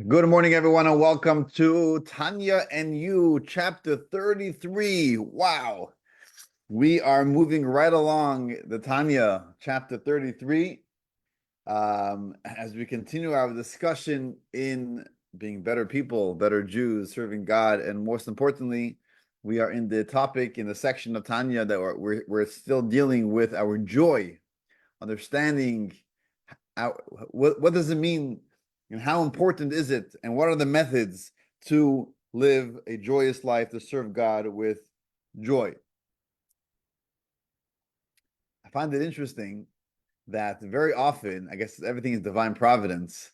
Good morning, everyone, and welcome to Tanya and You Chapter 33. Wow. We are moving right along the Tanya Chapter 33 as we continue our discussion in being better people, better Jews, serving God, and most importantly, we are in the topic in the section of Tanya that we're still dealing with our joy, understanding what does it mean and how important is it and what are the methods to live a joyous life, to serve God with joy. I find it interesting that very often, I guess everything is divine providence,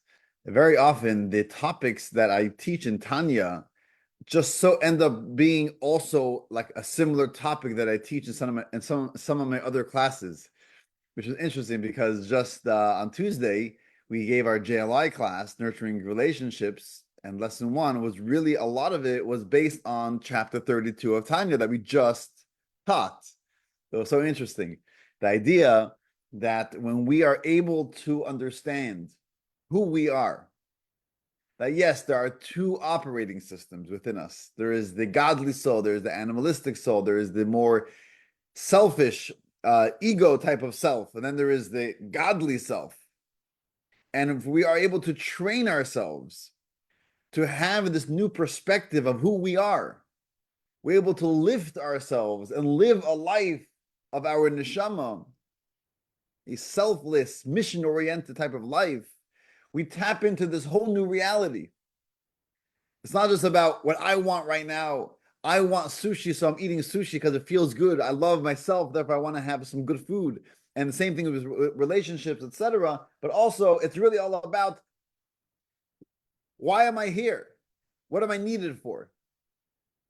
very often the topics that I teach in Tanya just so end up being also like a similar topic that I teach in some of my other classes, which is interesting because just on Tuesday, we gave our JLI class, Nurturing Relationships, and lesson one was really a lot of it was based on chapter 32 of Tanya that we just taught. It was so interesting. The idea that when we are able to understand who we are, that yes, there are two operating systems within us. There is the godly soul, there is the animalistic soul, there is the more selfish ego type of self, and then there is the godly self. And if we are able to train ourselves to have this new perspective of who we are, we're able to lift ourselves and live a life of our neshama, a selfless, mission-oriented type of life. We tap into this whole new reality. It's not just about what I want right now. I want sushi, so I'm eating sushi because it feels good. I love myself, therefore I want to have some good food. And the same thing with relationships, etc. But also, it's really all about why am I here? What am I needed for?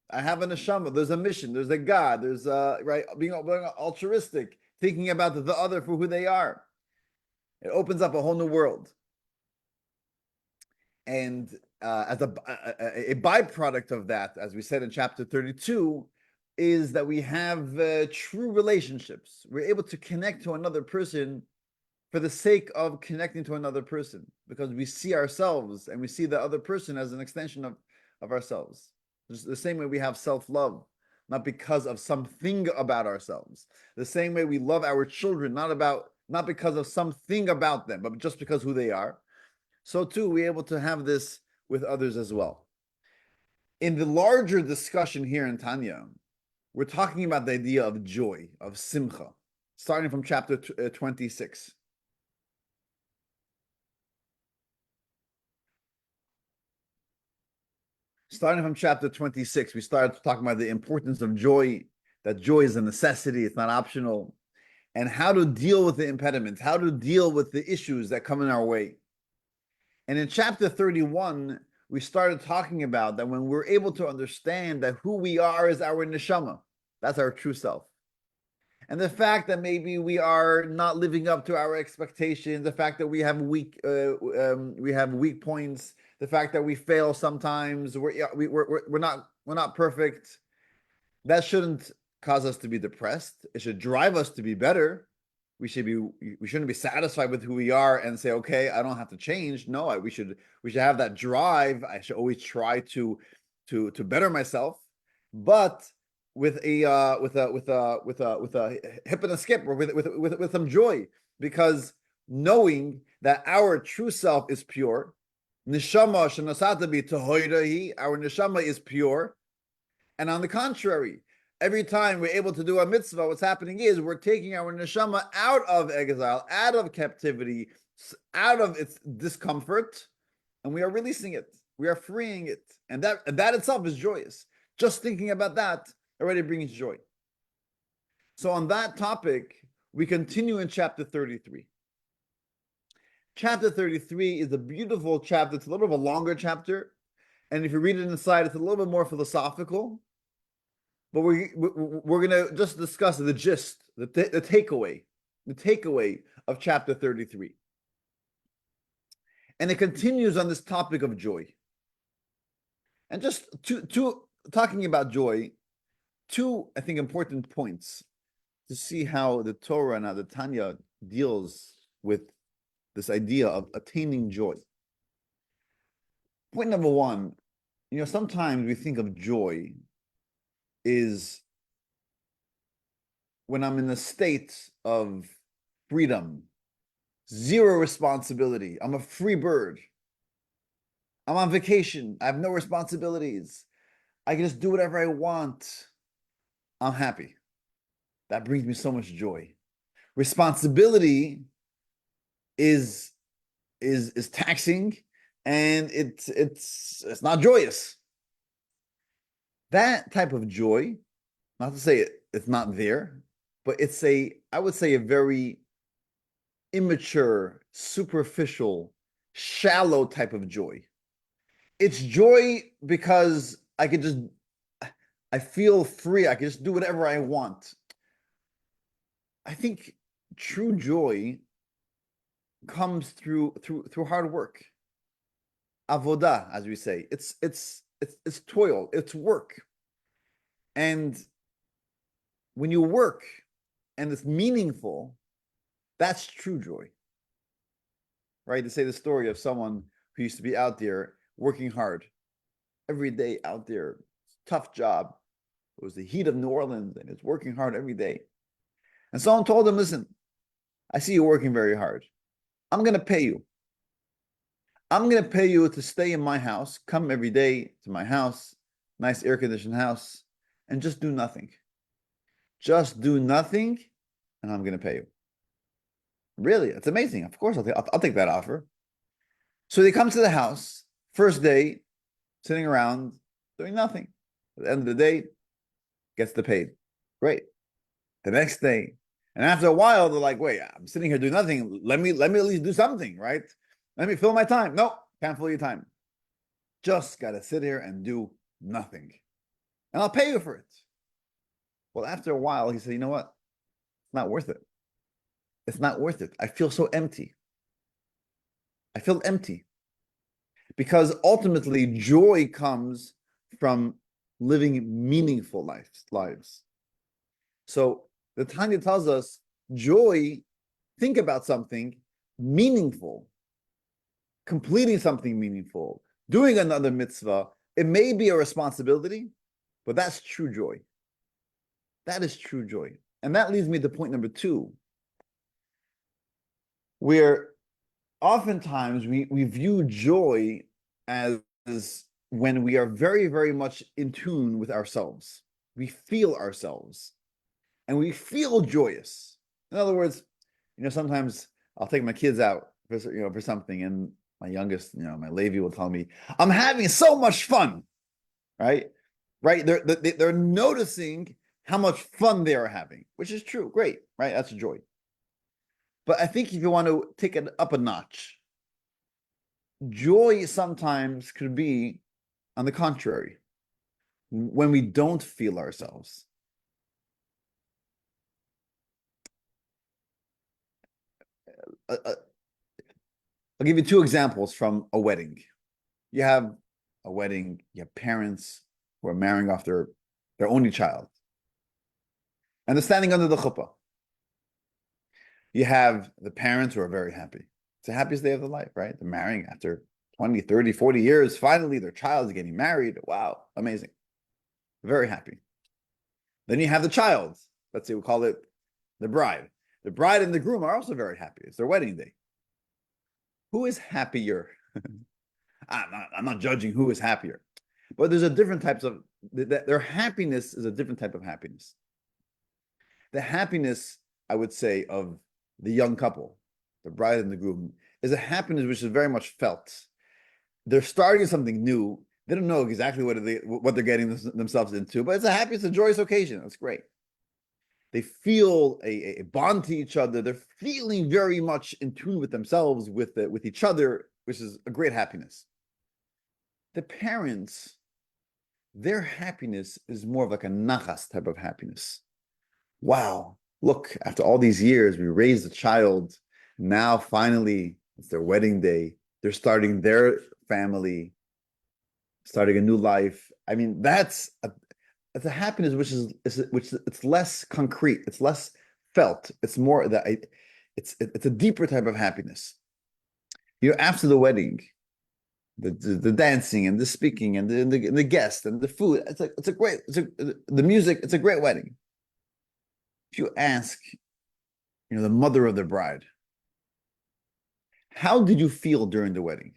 I have a neshama. There's a mission. There's a God. There's right being altruistic, thinking about the other for who they are. It opens up a whole new world. And as a byproduct of that, as we said in chapter 32, is that we have true relationships. We're able to connect to another person for the sake of connecting to another person, because we see ourselves and we see the other person as an extension of ourselves. Just the same way we have self-love, not because of something about ourselves. The same way we love our children, not because of something about them, but just because who they are. So too, we're able to have this with others as well. In the larger discussion here in Tanya, we're talking about the idea of joy, of simcha, starting from chapter 26. Starting from chapter 26, we started talking about the importance of joy, that joy is a necessity, it's not optional, and how to deal with the impediments, how to deal with the issues that come in our way. And in chapter 31, we started talking about that when we're able to understand that who we are is our neshama, that's our true self. And the fact that maybe we are not living up to our expectations, the fact that we have weak points, the fact that we fail sometimes, we're not perfect. That shouldn't cause us to be depressed. It should drive us to be better. We shouldn't be satisfied with who we are and say, okay, I don't have to change. No, we should have that drive. I should always try to better myself, but with a hip and a skip, or with some joy, because knowing that our true self is pure, neshama shenasata bi tohoirahi, our neshama is pure, and on the contrary, every time we're able to do a mitzvah, what's happening is we're taking our neshama out of exile, out of captivity, out of its discomfort, and we are releasing it. We are freeing it. And that itself is joyous. Just thinking about that already brings joy. So on that topic, we continue in chapter 33. Chapter 33 is a beautiful chapter. It's a little bit of a longer chapter. And if you read it inside, it's a little bit more philosophical. But we're going to just discuss the gist, the takeaway of chapter 33. And it continues on this topic of joy. And just talking about joy, two, I think, important points to see how the Torah and how the Tanya deals with this idea of attaining joy. Point number one, sometimes we think of joy is when I'm in a state of freedom, zero responsibility. I'm a free bird. I'm on vacation. I have no responsibilities. I can just do whatever I want. I'm happy. That brings me so much joy. Responsibility is is taxing, and it's not joyous. That type of joy, not to say it's not there, but it's I would say a very immature, superficial, shallow type of joy. It's joy because I feel free. I can just do whatever I want. I think true joy comes through hard work. Avodah, as we say. It's toil, it's work. And when you work and it's meaningful, that's true joy. Right? To say the story of someone who used to be out there working hard every day out there, tough job. It was the heat of New Orleans and it's working hard every day. And someone told him, listen, I see you working very hard. I'm going to pay you. I'm going to pay you to stay in my house, come every day to my house, nice air-conditioned house, and just do nothing. Just do nothing, and I'm going to pay you. Really? It's amazing. Of course, I'll take that offer. So they come to the house, first day, sitting around, doing nothing. At the end of the day, gets the paid. Great. The next day, and after a while, they're like, wait, I'm sitting here doing nothing. Let me at least do something, right? Let me fill my time. No, can't fill your time. Just got to sit here and do nothing. And I'll pay you for it. Well, after a while, he said, you know what? It's not worth it. It's not worth it. I feel so empty. I feel empty. Because ultimately, joy comes from living meaningful lives. So the Tanya tells us, joy, think about something meaningful, completing something meaningful, doing another mitzvah. It may be a responsibility, but that's true joy. That is true joy. And that leads me to point number two, where oftentimes we view joy as when we are very, very much in tune with ourselves. We feel ourselves and we feel joyous. In other words, sometimes I'll take my kids out for something, and my youngest, my Levi will tell me, I'm having so much fun, right? Right? They're noticing how much fun they are having, which is true. Great, right? That's a joy. But I think if you want to take it up a notch, joy sometimes could be on the contrary, when we don't feel ourselves. I'll give you two examples from a wedding. You have a wedding, you have parents who are marrying off their only child, and they're standing under the chuppah. You have the parents who are very happy. It's the happiest day of their life, right? They're marrying after 20, 30, 40 years. Finally, their child is getting married. Wow, amazing. Very happy. Then you have the child. Let's say we call it the bride. The bride and the groom are also very happy. It's their wedding day. Who is happier? I'm not judging who is happier, but there's a different types of their happiness is a different type of happiness. The happiness, I would say, of the young couple, the bride and the groom, is a happiness which is very much felt. They're starting something new. They don't know exactly what they're getting themselves into, but it's a happy, it's a joyous occasion. That's great. They feel a bond to each other. They're feeling very much in tune with themselves, with each other, which is a great happiness. The parents, their happiness is more of like a nachas type of happiness. Wow, look, after all these years, we raised a child. Now, finally, it's their wedding day. They're starting their family, starting a new life. I mean, that's a happiness which it's less concrete, it's less felt. It's more that it's a deeper type of happiness. After the wedding, the dancing and the speaking and the guests and the food. The music. It's a great wedding. If you ask, the mother of the bride, how did you feel during the wedding?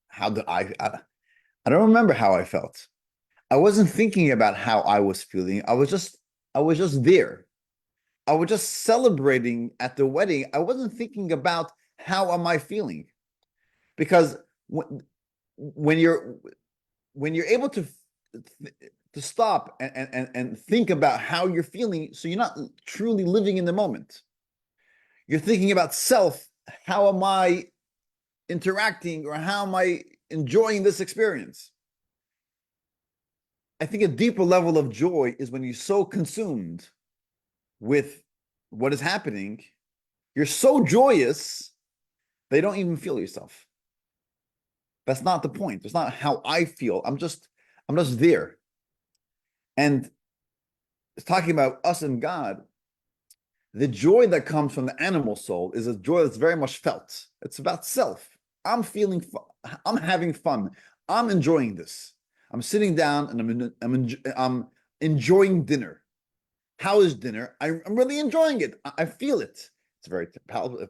How did I don't remember how I felt. I wasn't thinking about how I was feeling. I was just there. I was just celebrating at the wedding. I wasn't thinking about how am I feeling, because when you're when you're able to stop and think about how you're feeling, so you're not truly living in the moment. You're thinking about self. How am I interacting, or how am I enjoying this experience? I think a deeper level of joy is when you're so consumed with what is happening, you're so joyous, they don't even feel yourself. That's not the point. It's not how I feel. I'm just there. And it's talking about us and God. The joy that comes from the animal soul is a joy that's very much felt. It's about self. I'm feeling fun. I'm having fun. I'm enjoying this. I'm sitting down and I'm enjoying dinner. How is dinner? I'm really enjoying it. I feel it. It's very palatable.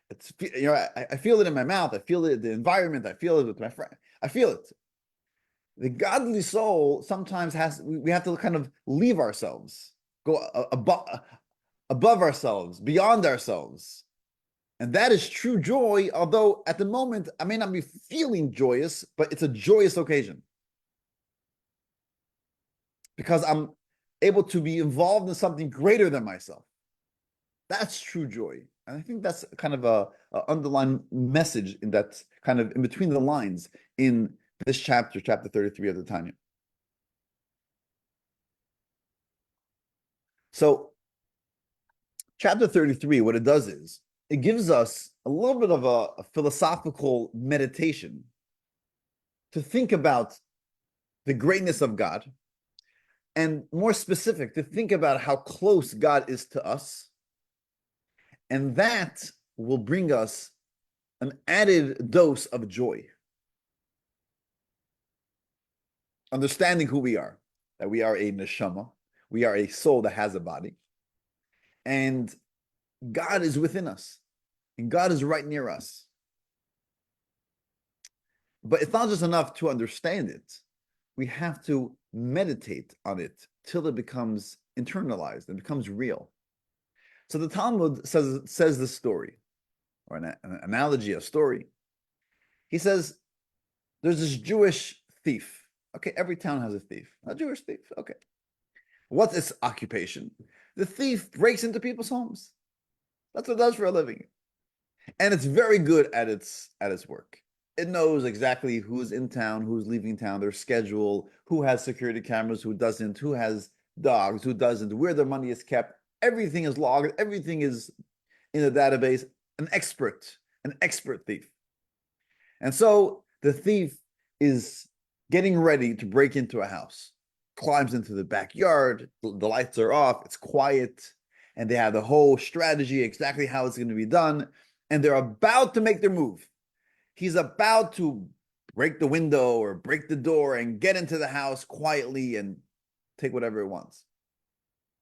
I feel it in my mouth. I feel it in the environment. I feel it with my friend. I feel it. The godly soul sometimes we have to kind of leave ourselves, go above ourselves, beyond ourselves. And that is true joy, although at the moment I may not be feeling joyous, but it's a joyous occasion because I'm able to be involved in something greater than myself. That's true joy. And I think that's kind of a underlying message in that, kind of in between the lines in this chapter, chapter 33 of the Tanya. So chapter 33, what it does is it gives us a little bit of a philosophical meditation to think about the greatness of God, and more specific, to think about how close God is to us. And that will bring us an added dose of joy. Understanding who we are, that we are a neshama, we are a soul that has a body, and God is within us, and God is right near us. But it's not just enough to understand it. We have to meditate on it till it becomes internalized and becomes real. So the Talmud says this story, or an analogy, a story. He says, there's this Jewish thief. Okay, every town has a thief. A Jewish thief. Okay. What's its occupation? The thief breaks into people's homes. That's what it does for a living. And it's very good at its work. It knows exactly who's in town, who's leaving town, their schedule, who has security cameras, who doesn't, who has dogs, who doesn't, where their money is kept. Everything is logged, everything is in a database. An expert thief. And so the thief is getting ready to break into a house, climbs into the backyard, the lights are off, it's quiet, and they have the whole strategy, exactly how it's going to be done, and they're about to make their move. He's about to break the window or break the door and get into the house quietly and take whatever it wants.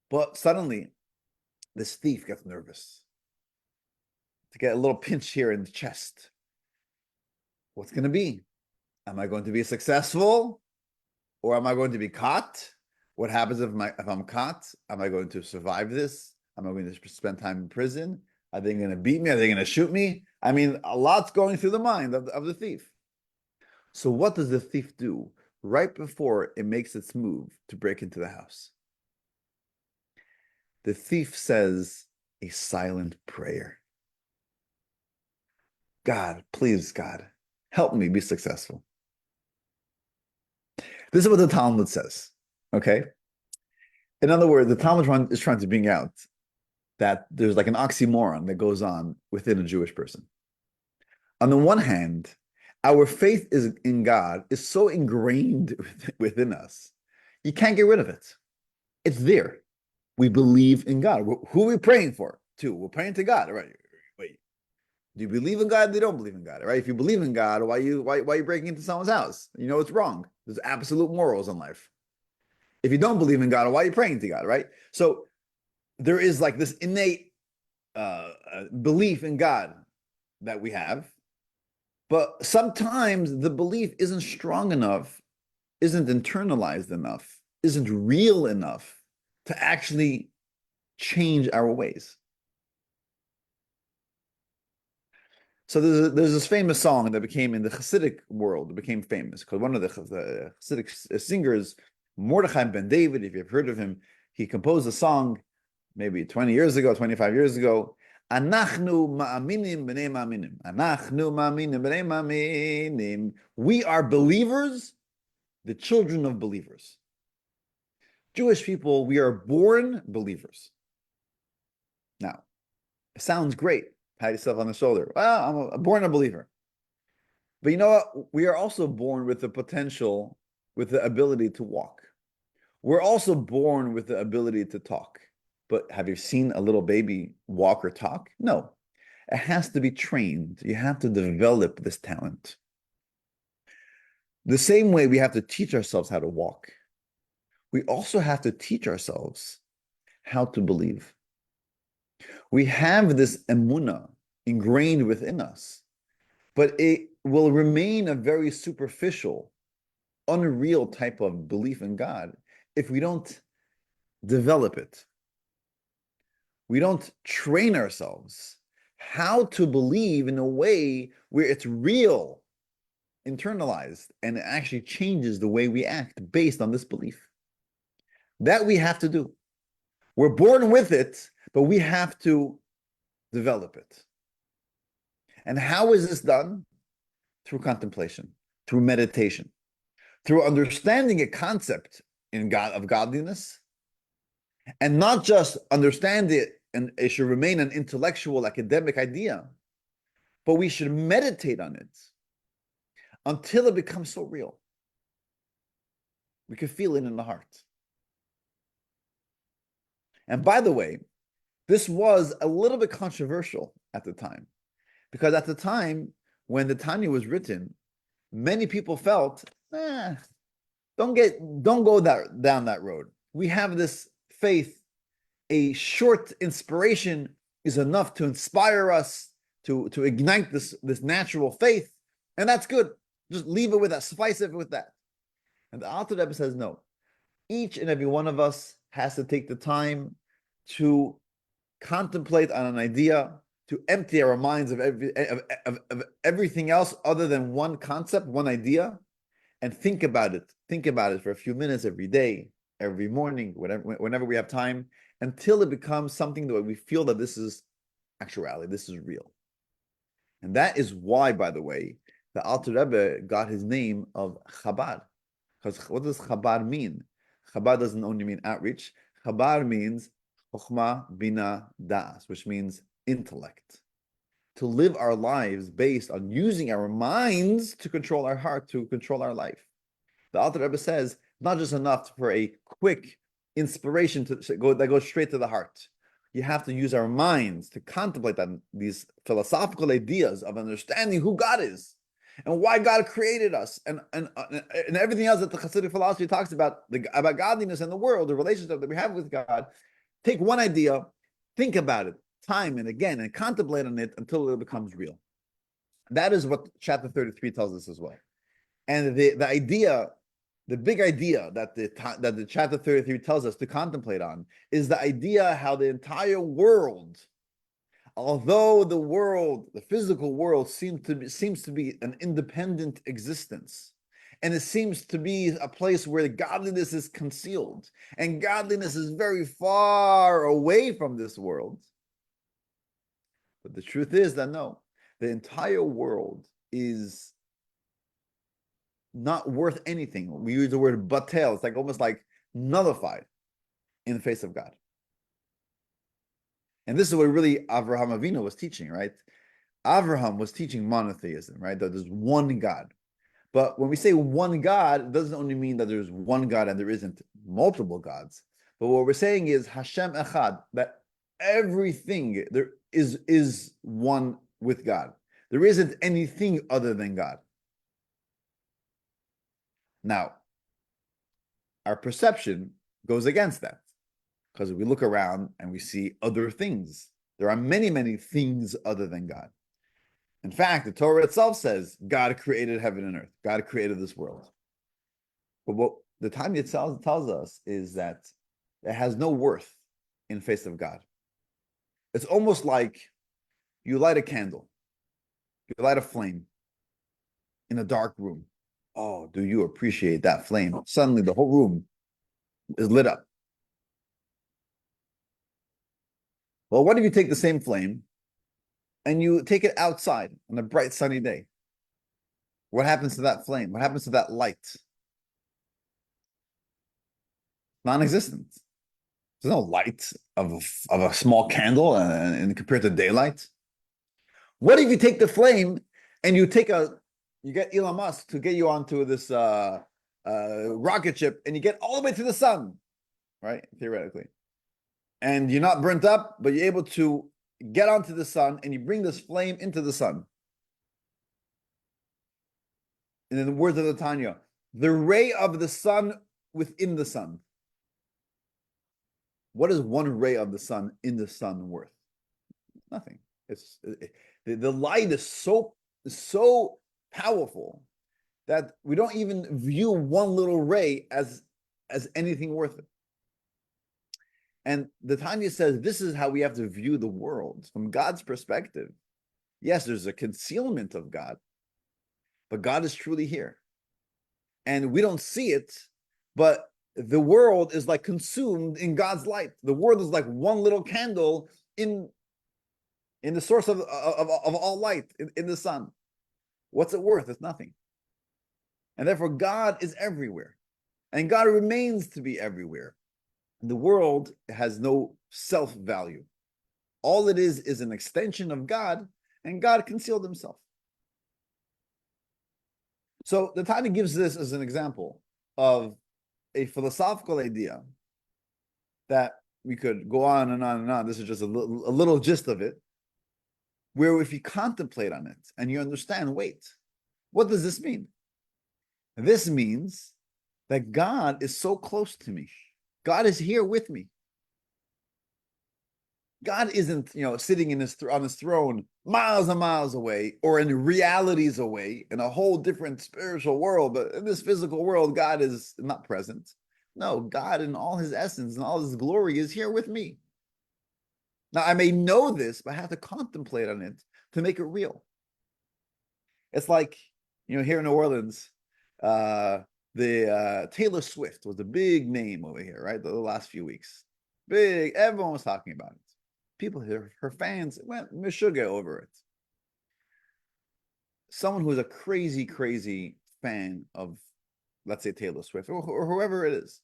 But suddenly, this thief gets nervous. To get a little pinch here in the chest. What's going to be? Am I going to be successful, or am I going to be caught? What happens if I'm caught? Am I going to survive this? Am I going to spend time in prison? Are they going to beat me? Are they going to shoot me? I mean, a lot's going through the mind of the thief. So what does the thief do right before it makes its move to break into the house? The thief says a silent prayer. God, please, God, help me be successful. This is what the Talmud says, okay? In other words, the Talmud is trying to bring out that there's like an oxymoron that goes on within a Jewish person. On the one hand, our faith in God is so ingrained within us, you can't get rid of it. It's there. We believe in God. Who are we praying for? To? We're praying to God. All right, wait. Do you believe in God? They don't believe in God, right? If you believe in God, why are you breaking into someone's house? You know it's wrong. There's absolute morals in life. If you don't believe in God, why are you praying to God, right? So there is like this innate belief in God that we have, but sometimes the belief isn't strong enough, isn't internalized enough, isn't real enough to actually change our ways. So there's this famous song that became in the Hasidic world, it became famous because one of the Hasidic singers, Mordechai ben David, if you've heard of him, he composed a song maybe 20 years ago, 25 years ago. Anachnu ma'aminim b'nei ma'aminim. Anachnu ma'aminim b'nei ma'aminim. We are believers, the children of believers. Jewish people, we are born believers. Now, it sounds great. Pat yourself on the shoulder. Well, I'm born a believer. But you know what? We are also born with the potential, with the ability to walk. We're also born with the ability to talk. But have you seen a little baby walk or talk? No. It has to be trained. You have to develop this talent. The same way we have to teach ourselves how to walk, we also have to teach ourselves how to believe. We have this emunah ingrained within us, but it will remain a very superficial, unreal type of belief in God if we don't develop it. We don't train ourselves how to believe in a way where it's real, internalized, and it actually changes the way we act based on this belief. That we have to do. We're born with it, but we have to develop it. And how is this done? Through contemplation, through meditation, through understanding a concept in God of godliness, and not just understand it and it should remain an intellectual academic idea, but we should meditate on it until it becomes so real. We can feel it in the heart. And by the way, this was a little bit controversial at the time, because at the time when the Tanya was written, many people felt, don't go down that road. We have this faith. A short inspiration is enough to inspire us, to ignite this natural faith, and that's good. Just leave it with that, suffice it with that. And the Alter Rebbe says, no. Each and every one of us has to take the time to contemplate on an idea, to empty our minds of everything else other than one concept, one idea, and think about it. Think about it for a few minutes every day, every morning, whenever we have time, until it becomes something that we feel that this is actuality, this is real. And that is why, by the way, the Alter Rebbe got his name of Chabad. Because what does Chabad mean? Chabad doesn't only mean outreach. Chabad means Chokhmah, Bina, Das, which means intellect. To live our lives based on using our minds to control our heart, to control our life. The Alter Rebbe says, not just enough for a quick inspiration that goes straight to the heart. You have to use our minds to contemplate on these philosophical ideas of understanding who God is and why God created us, and everything else that the Hasidic philosophy talks about, about godliness and the world, the relationship that we have with God. Take one idea, think about it time and again, and contemplate on it until it becomes real. That is what chapter 33 tells us as well. And the idea, the big idea that the chapter 33 tells us to contemplate on is the idea how the entire world, although the world, the physical world, seems to be an independent existence, and it seems to be a place where godliness is concealed, and godliness is very far away from this world. But the truth is that no, the entire world is not worth anything. We use the word batel. It's like almost like nullified in the face of God. And this is what really Avraham Avinu was teaching, right? Avraham was teaching monotheism, right? That there's one God. But when we say one God, it doesn't only mean that there's one God and there isn't multiple gods. But what we're saying is Hashem Echad, that everything there is one with God. There isn't anything other than God. Now, our perception goes against that because we look around and we see other things. There are many, many things other than God. In fact, the Torah itself says God created heaven and earth. God created this world. But what the Tanya tells us is that it has no worth in face of God. It's almost like you light a candle, you light a flame in a dark room. Oh, do you appreciate that flame? Suddenly the whole room is lit up. Well, what if you take the same flame and you take it outside on a bright sunny day? What happens to that flame? What happens to that light? Non-existent. There's no light of a small candle and compared to daylight. What if you take the flame and you get Elon Musk to get you onto this rocket ship and you get all the way to the sun, right? Theoretically. And you're not burnt up, but you're able to get onto the sun and you bring this flame into the sun. And in the words of the Tanya, the ray of the sun within the sun. What is one ray of the sun in the sun worth? Nothing. The light is so powerful that we don't even view one little ray as anything worth it. And the Tanya says this is how we have to view the world from God's perspective. Yes, there's a concealment of God, but God is truly here. And we don't see it, but the world is like consumed in God's light. The world is like one little candle in the source of all light, in the sun. What's it worth? It's nothing. And therefore, God is everywhere. And God remains to be everywhere. And the world has no self-value. All it is an extension of God, and God concealed himself. So the Tanya gives this as an example of a philosophical idea that we could go on and on and on. This is just a little gist of it, where if you contemplate on it and you understand, wait, what does this mean? This means that God is so close to me. God is here with me. God isn't, sitting on his throne miles and miles away or in realities away in a whole different spiritual world. But in this physical world, God is not present. No, God in all his essence and all his glory is here with me. Now, I may know this, but I have to contemplate on it to make it real. It's like, here in New Orleans, the Taylor Swift was a big name over here, right? The last few weeks. Big, everyone was talking about it. People, her fans went meshuggah over it. Someone who's a crazy, crazy fan of, let's say, Taylor Swift or whoever it is.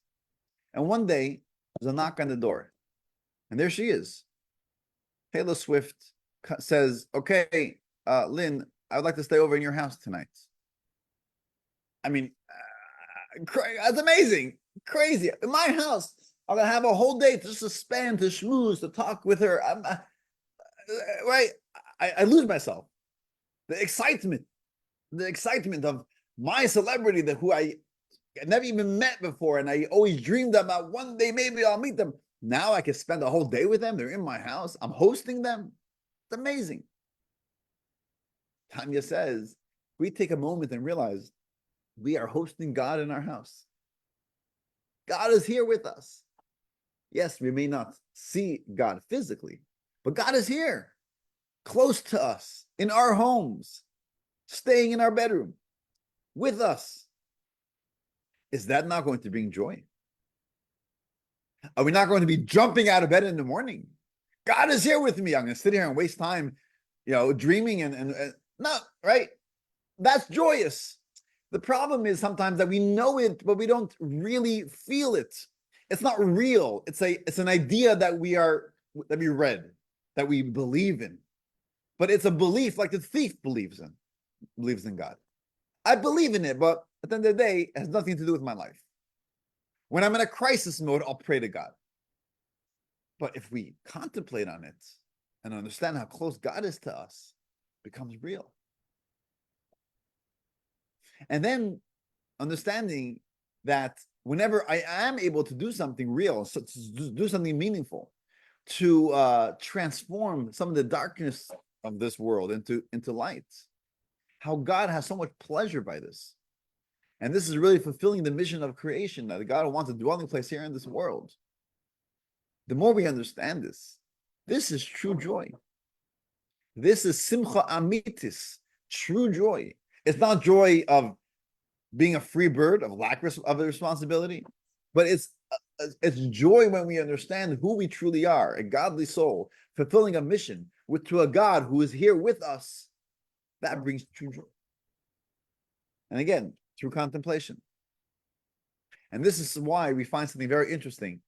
And one day, there's a knock on the door. And there she is. Taylor Swift says, okay, Lynn, I would like to stay over in your house tonight. I mean, that's amazing. Crazy. In my house, I'm going to have a whole day just to spend, to schmooze, to talk with her. Right? I lose myself. The excitement of my celebrity who I never even met before, and I always dreamed about one day maybe I'll meet them. Now I can spend a whole day with them. They're in my house. I'm hosting them. It's amazing. Tanya says, we take a moment and realize we are hosting God in our house. God is here with us. Yes, we may not see God physically, but God is here, close to us, in our homes, staying in our bedroom, with us. Is that not going to bring joy? Are we not going to be jumping out of bed in the morning? God is here with me. I'm going to sit here and waste time, dreaming and no, right? That's joyous. The problem is sometimes that we know it, but we don't really feel it. It's not real. It's an idea that we read, that we believe in. But it's a belief like the thief believes in God. I believe in it, but at the end of the day, it has nothing to do with my life. When I'm in a crisis mode, I'll pray to God. But if we contemplate on it and understand how close God is to us, becomes real. And then understanding that whenever I am able to do something real, so to do something meaningful, to transform some of the darkness of this world into light, how God has so much pleasure by this. And this is really fulfilling the mission of creation, that God wants a dwelling place here in this world. The more we understand this, this is true joy. This is simcha amitis, true joy. It's not joy of being a free bird, of lack of responsibility, but it's joy when we understand who we truly are, a godly soul, fulfilling a mission to a God who is here with us. That brings true joy. And again, through contemplation. And this is why we find something very interesting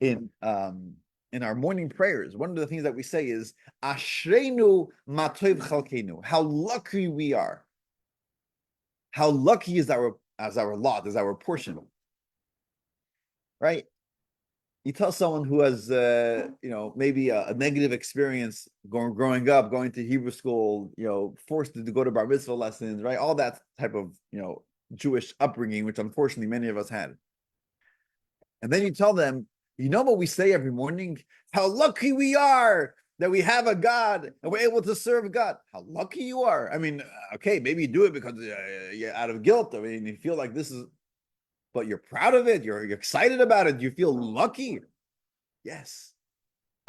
in our morning prayers. One of the things that we say is Ashreinu matov chalkeinu. How lucky we are. How lucky is our lot, is our portion. Right? You tell someone who has maybe a negative experience growing up, going to Hebrew school, forced to go to bar mitzvah lessons, right? All that type of Jewish upbringing, which unfortunately many of us had. And then you tell them, you know what we say every morning? How lucky we are that we have a God and we're able to serve God. How lucky you are. I mean, okay, maybe you do it because you're out of guilt. I mean, you feel like this is, but you're proud of it. You're excited about it. You feel lucky. Yes.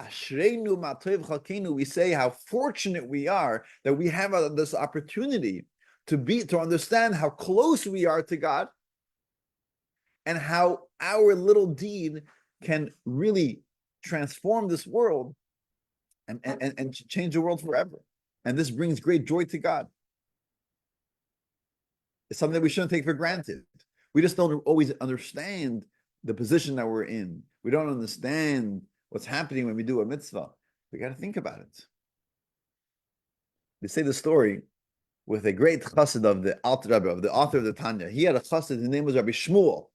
Ashreinu matov chalkeinu. We say how fortunate we are that we have this opportunity to understand how close we are to God, and how our little deed can really transform this world and change the world forever. And this brings great joy to God. It's something that we shouldn't take for granted. We just don't always understand the position that we're in. We don't understand what's happening when we do a mitzvah. We got to think about it. They say the story with a great chassid of the Alter Rebbe, of the author of the Tanya. He had a chassid, his name was Rabbi Shmuel.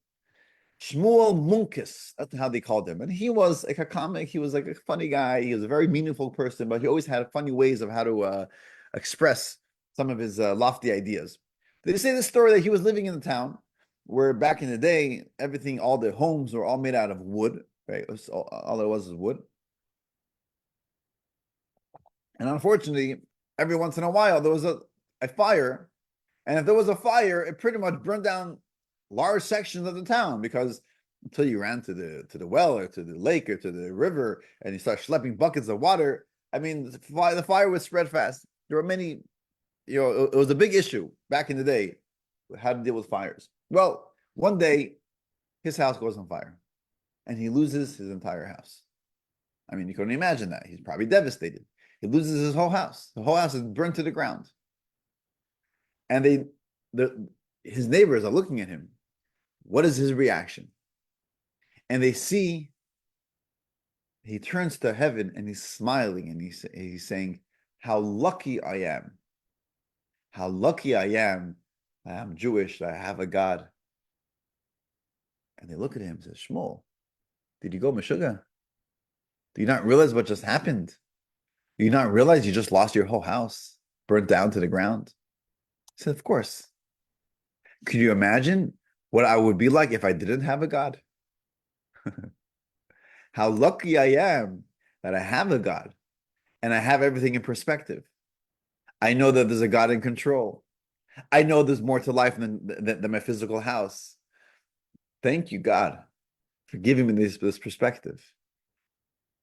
Shmuel Munkis, that's how they called him. And he was like a comic, he was like a funny guy, he was a very meaningful person, but he always had funny ways of how to express some of his lofty ideas. They say this story that he was living in the town where back in the day, all the homes were all made out of wood, right? All there was wood. And unfortunately, every once in a while, there was a fire. And if there was a fire, it pretty much burned down large sections of the town, because until you ran to the well or to the lake or to the river and you start schlepping buckets of water, I mean, the fire would spread fast. There were many, it was a big issue back in the day, how to deal with fires. Well, one day his house goes on fire and he loses his entire house. I mean, you couldn't imagine that. He's probably devastated. He loses his whole house. The whole house is burnt to the ground. And his neighbors are looking at him. What is his reaction? And they see he turns to heaven and he's smiling and he's saying, how lucky I am. How lucky I am. I am Jewish. I have a God. And they look at him and say, Shmuel, did you go Meshuggah? Do you not realize what just happened? Do you not realize you just lost your whole house, burnt down to the ground? He said, of course. Could you imagine what I would be like if I didn't have a God? How lucky I am that I have a God and I have everything in perspective. I know that there's a God in control. I know there's more to life than my physical house. Thank you, God, for giving me this perspective.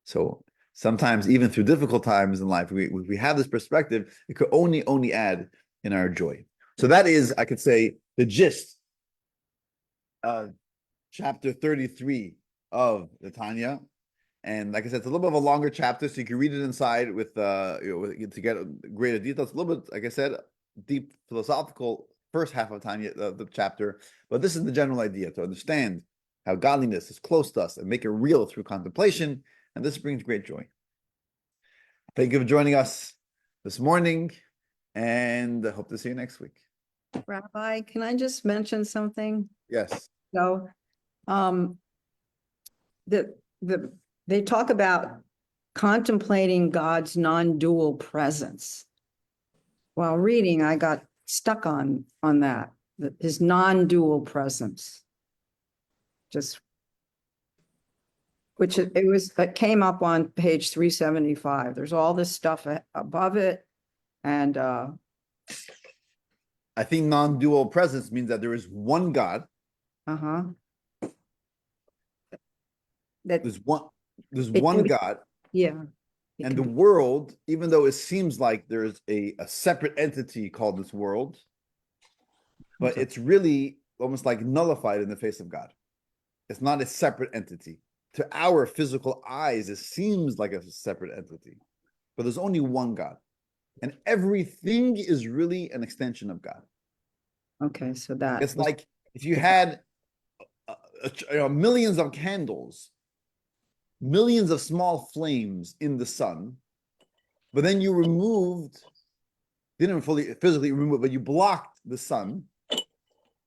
So sometimes, even through difficult times in life, we have this perspective, it could only add in our joy. So that is, I could say, the gist of chapter 33 of the Tanya. And like I said, it's a little bit of a longer chapter, so you can read it inside with to get greater details. It's a little bit, like I said, deep philosophical first half of Tanya, the chapter. But this is the general idea, to understand how godliness is close to us and make it real through contemplation. And this brings great joy. Thank you for joining us this morning, and I hope to see you next week. Rabbi, can I just mention something? Yes. So, they talk about contemplating God's non-dual presence. while reading, I got stuck on that, his non-dual presence. Just, which it came up on page 375. There's all this stuff above it. And I think non-dual presence means that there is one God. uh-huh. That There's it one can be, God, yeah. It and can the be, world, even though it seems like there's a separate entity called this world, but it's really almost like nullified in the face of God. It's not a separate entity. To our physical eyes, it seems like a separate entity, but there's only one God. And everything is really an extension of God. okay, so that It's was like if you had millions of candles, millions of small flames in the sun, but then you didn't fully physically remove it, but you blocked the sun,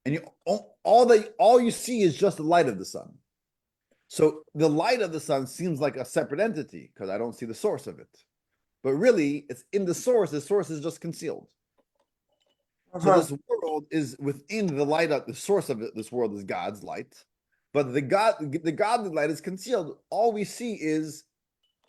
and all you see is just the light of the sun. So the light of the sun seems like a separate entity because I don't see the source of it. But really, it's in the source. The source is just concealed. So this world is within the light of the source of it. This world is God's light, but the godly light is concealed. All we see is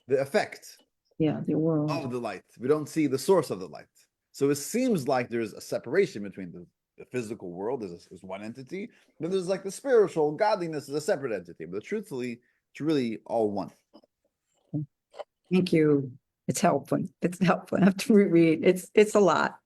the effect yeah, the world. of the light. We don't see the source of the light. So it seems like there's a separation between the physical world is one entity, then there's like the spiritual godliness is a separate entity. But truthfully, it's really all one. Thank you. It's helpful. It's helpful. I have to reread. It's a lot.